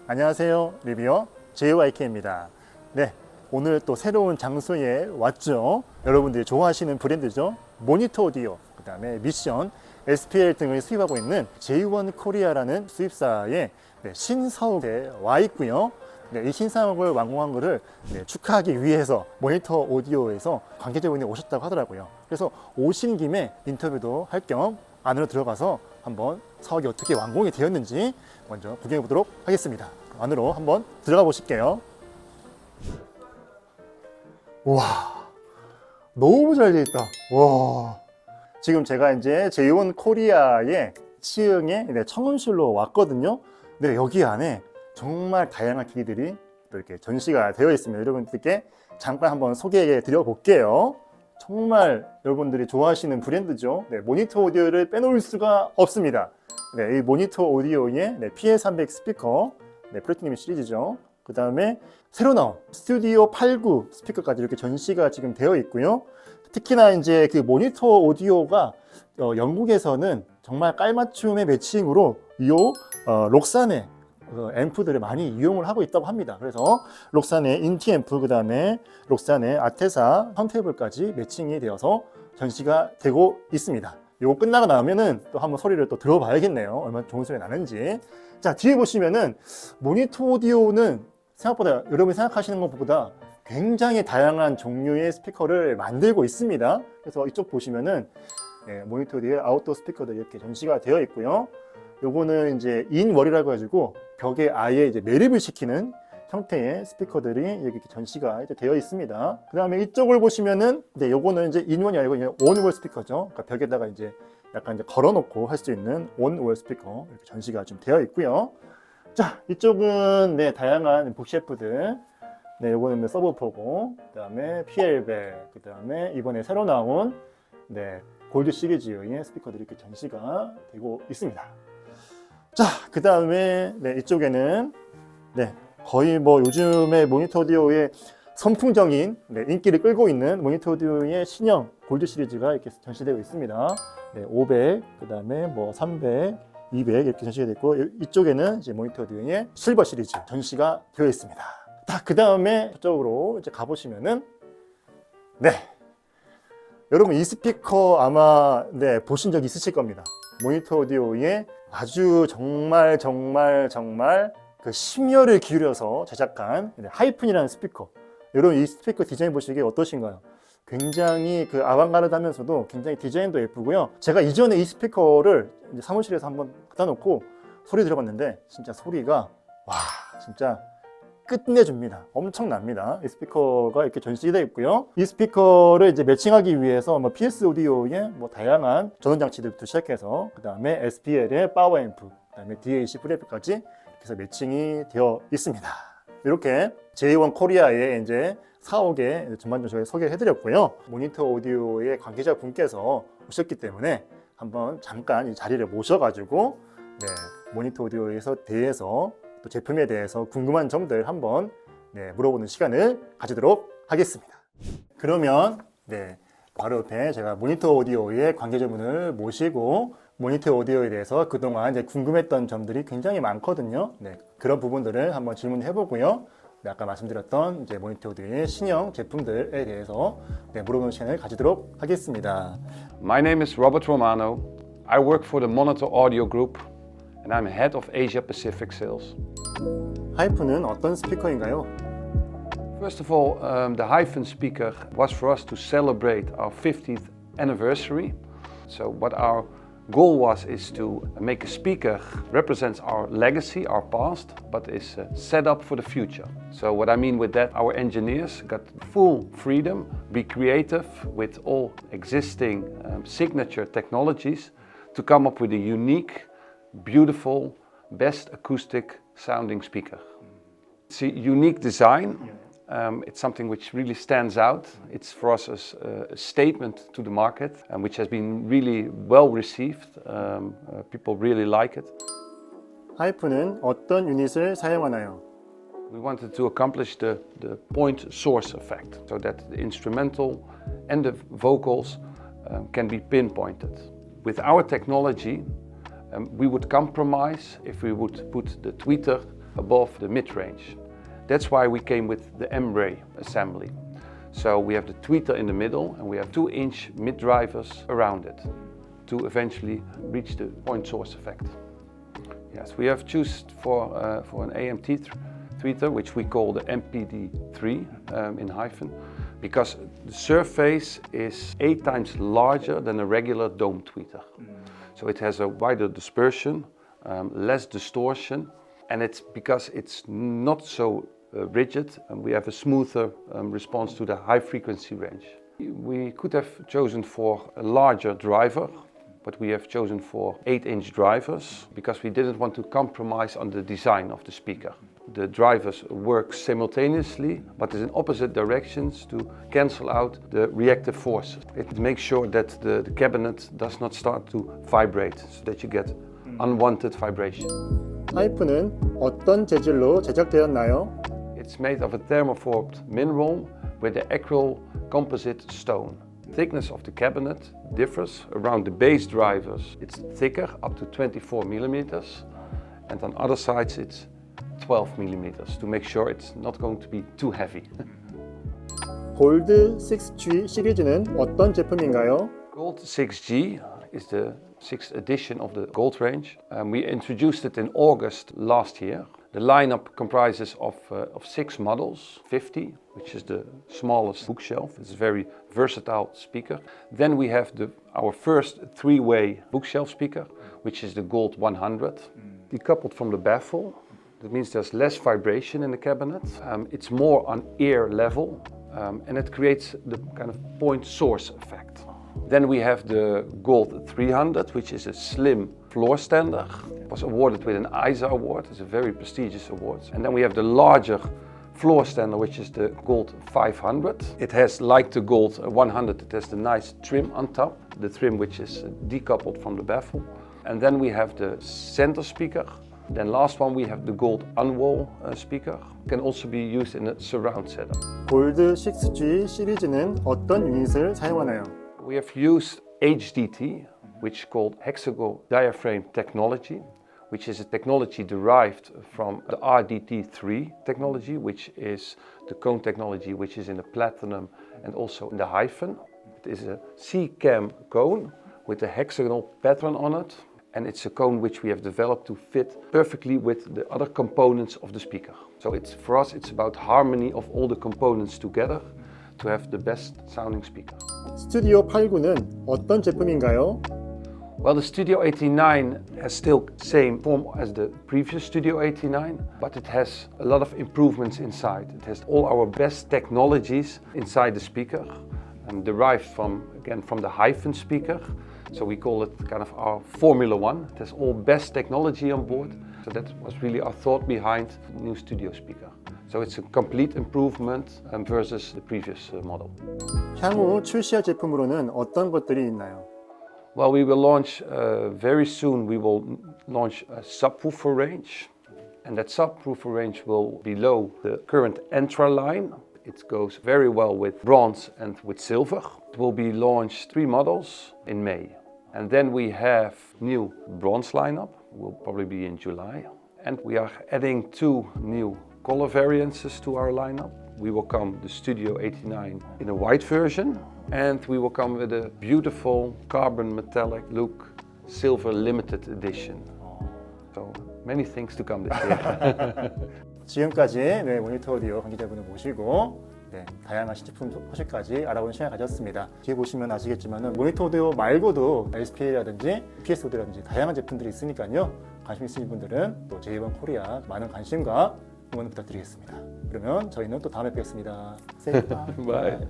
안녕하세요. 리뷰어 JYK입니다. 네, 오늘 또 새로운 장소에 왔죠. 여러분들이 좋아하시는 브랜드죠. 모니터 오디오, 그 다음에 미션, SPL 등을 수입하고 있는 J1 코리아라는 수입사의 신사옥에 와 있고요. 이 신사옥을 완공한 것을 축하하기 위해서 모니터 오디오에서 관계자분이 오셨다고 하더라고요. 그래서 오신 김에 인터뷰도 할 겸 안으로 들어가서 한번 사옥이 어떻게 완공이 되었는지 먼저 구경해 보도록 하겠습니다. 안으로 한번 들어가 보실게요. 와, 너무 잘 되어 있다. 와, 지금 제가 이제 J1 코리아의 시흥의 청운실로 왔거든요. 근데 여기 안에 정말 다양한 기기들이 또 이렇게 전시가 되어 있습니다. 여러분들께 잠깐 한번 소개해 드려 볼게요. 정말 여러분들이 좋아하시는 브랜드죠. 모니터 오디오를 빼놓을 수가 없습니다. 이 모니터 오디오의 PA300 스피커, 플래티넘 시리즈죠. 그 다음에 새로 나온 스튜디오 89 스피커까지 이렇게 전시가 지금 되어 있고요. 특히나 이제 그 모니터 오디오가 영국에서는 정말 깔맞춤의 매칭으로 록산의 앰프들을 많이 이용을 하고 있다고 합니다. 그래서 록산의 인티 앰프, 그 다음에 록산의 아테사 턴테이블까지 매칭이 되어서 전시가 되고 있습니다. 이거 끝나고 나면은 또 한번 소리를 또 들어봐야겠네요. 얼마나 좋은 소리가 나는지. 자, 뒤에 보시면은 모니터 오디오는 생각보다 여러분이 생각하시는 것보다 굉장히 다양한 종류의 스피커를 만들고 있습니다. 그래서 이쪽 보시면은 모니터 오디오의 아웃도어 스피커들 이렇게 전시가 되어 있고요. 요거는 이제 인월이라고 해가지고 벽에 아예 이제 매립을 시키는 형태의 스피커들이 이렇게 전시가 이제 되어 있습니다. 그 다음에 이쪽을 보시면은 요거는 이제 인원이 아니고 그냥 온월 스피커죠. 그러니까 벽에다가 이제 약간 이제 걸어놓고 할 수 있는 온월 스피커 이렇게 전시가 좀 되어 있고요. 자, 이쪽은 다양한 북셰프들. 요거는 서브포고, 그 다음에 PL백, 그 다음에 이번에 새로 나온 골드 시리즈의 스피커들이 이렇게 전시가 되고 있습니다. 자, 그 다음에 이쪽에는 거의 뭐 요즘에 모니터 오디오의 선풍적인 인기를 끌고 있는 모니터 오디오의 신형 골드 시리즈가 이렇게 전시되고 있습니다. 500, 그 다음에 뭐 300, 200 이렇게 전시가 됐고, 이쪽에는 이제 모니터 오디오의 실버 시리즈 전시가 되어 있습니다. 자, 그 다음에 저쪽으로 이제 가보시면은 여러분 이 스피커 아마 보신 적 있으실 겁니다. 모니터 오디오의 아주 정말 그 심혈을 기울여서 제작한 하이픈이라는 스피커. 여러분 이 스피커 디자인 보시기에 어떠신가요? 굉장히 그 아방가르드하면서도 굉장히 디자인도 예쁘고요. 제가 이전에 이 스피커를 이제 사무실에서 한번 갖다 놓고 소리 들어봤는데 진짜 소리가 와, 진짜 끝내줍니다. 엄청납니다. 이 스피커가 이렇게 전시되어 있고요. 이 스피커를 이제 매칭하기 위해서 PS 오디오의 다양한 전원 장치들부터 시작해서 그 다음에 SPL의 파워 앰프, 그 다음에 DAC 프리앰프까지 해서 매칭이 되어 있습니다. 이렇게 J1 코리아의 이제 사옥에 전반적으로 저희가 소개를 해드렸고요. 모니터 오디오의 관계자분께서 오셨기 때문에 한번 잠깐 이 자리를 모셔가지고 모니터 오디오에서 대해서 또 제품에 대해서 궁금한 점들 한번 물어보는 시간을 가지도록 하겠습니다. 그러면 바로 옆에 제가 모니터 오디오의 관계자분을 모시고 모니터 오디오에 대해서 그동안 이제 궁금했던 점들이 굉장히 많거든요. 그런 부분들을 한번 질문해 보고요. 아까 말씀드렸던 이제 모니터 오디오의 신형 제품들에 대해서 물어보는 시간을 가지도록 하겠습니다. My name is Robert Romano. I work for the Monitor Audio Group and I'm head of Asia Pacific Sales. 하이픈은 어떤 스피커인가요? First of all, the Hyphen speaker was for us to celebrate our 50th anniversary. So what our goal is to make a speaker represents our legacy, our past, but is set up for the future. So what I mean with that, our engineers got full freedom, be creative with all existing signature technologies to come up with a unique, beautiful, best acoustic sounding speaker. It's a unique design. It's something which really stands out. It's for us a statement to the market, which has been really well received. People really like it. 하이픈은 어떤 유닛을 사용하나요? We wanted to accomplish the point source effect, so that the instrumental and the vocals can be pinpointed. With our technology, we would compromise if we would put the tweeter above the mid-range. That's why we came with the M-Ray assembly. So we have the tweeter in the middle and we have 2-inch mid-drivers around it to eventually reach the point source effect. Yes, we have chosen for an AMT tweeter, which we call the MPD3 in hyphen, because the surface is 8 times larger than a regular dome tweeter. So it has a wider dispersion, less distortion, and it's because it's not so rigid, and we have a smoother response to the high frequency range. We could have chosen for a larger driver, but we have chosen for 8-inch drivers because we didn't want to compromise on the design of the speaker. The drivers work simultaneously, but in opposite directions to cancel out the reactive forces. It makes sure that the cabinet does not start to vibrate, so that you get unwanted vibration. 하이프는 어떤 재질로 제작되었나요? It's made of a thermoformed mineral with an acryl composite stone. Thickness of the cabinet differs. Around the base drivers it's thicker, up to 24 millimeters, and on other sides it's 12 millimeters to make sure it's not going to be too heavy. 골드 6G 시리즈는 어떤 제품인가요? Gold 6G is the 6th edition of the Gold range. We introduced it in August last year. The lineup comprises of 6 models, 50, which is the smallest bookshelf. It's a very versatile speaker. Then we have our first 3-way bookshelf speaker, which is the Gold 100, decoupled from the baffle. That means there's less vibration in the cabinet. It's more on ear level, and it creates the kind of point source effect. Then we have the Gold 300, which is a slim floor stander. It was awarded with an ISA award. It's a very prestigious award. And then we have the larger floor stander, which is the Gold 500. It has, like the Gold 100, it has the nice trim on top, the trim which is decoupled from the baffle. And then we have the center speaker. Then last one we have the Gold on-wall speaker. It can also be used in a surround setup. 골드 6G 시리즈는 어떤 유닛을 사용하나요? We have used HDT, which is called hexagonal diaphragm technology, which is a technology derived from the RDT3 technology, which is the cone technology which is in the platinum and also in the hyphen. It is a C-cam cone with a hexagonal pattern on it, and it's a cone which we have developed to fit perfectly with the other components of the speaker. So for us it's about harmony of all the components together to have the best sounding speaker. 스튜디오 89는 어떤 제품인가요? Well, the Studio 89 has still the same form as the previous Studio 89, but it has a lot of improvements inside. It has all our best technologies inside the speaker, derived from the hyphen speaker. So we call it kind of our Formula One. It has all best technology on board. So that was really our thought behind the new studio speaker. So it's a complete improvement versus the previous model. 향후 출시할 제품으로는 어떤 것들이 있나요? Well, we will launch very soon. We will launch a subwoofer range, and that subwoofer range will be below the current Entra line. It goes very well with bronze and with silver. It will be launched 3 models in May, and then we have new bronze lineup. Will probably be in July, and we are adding 2 new color variances to our lineup. We will come the Studio 89 in a white version, and we will come with a beautiful carbon metallic look silver limited edition. So many things to come this year. 지금까지 모니터 오디오 관계자분을 모시고 다양한 신제품 소식까지 알아보는 시간을 가졌습니다. 뒤에 보시면 아시겠지만 모니터 오디오 말고도 SPA라든지 PS 오디오라든지 다양한 제품들이 있으니까요. 관심 있으신 분들은 또 J1 코리아 많은 관심과 응원 부탁드리겠습니다. 그러면 저희는 또 다음에 뵙겠습니다. Bye.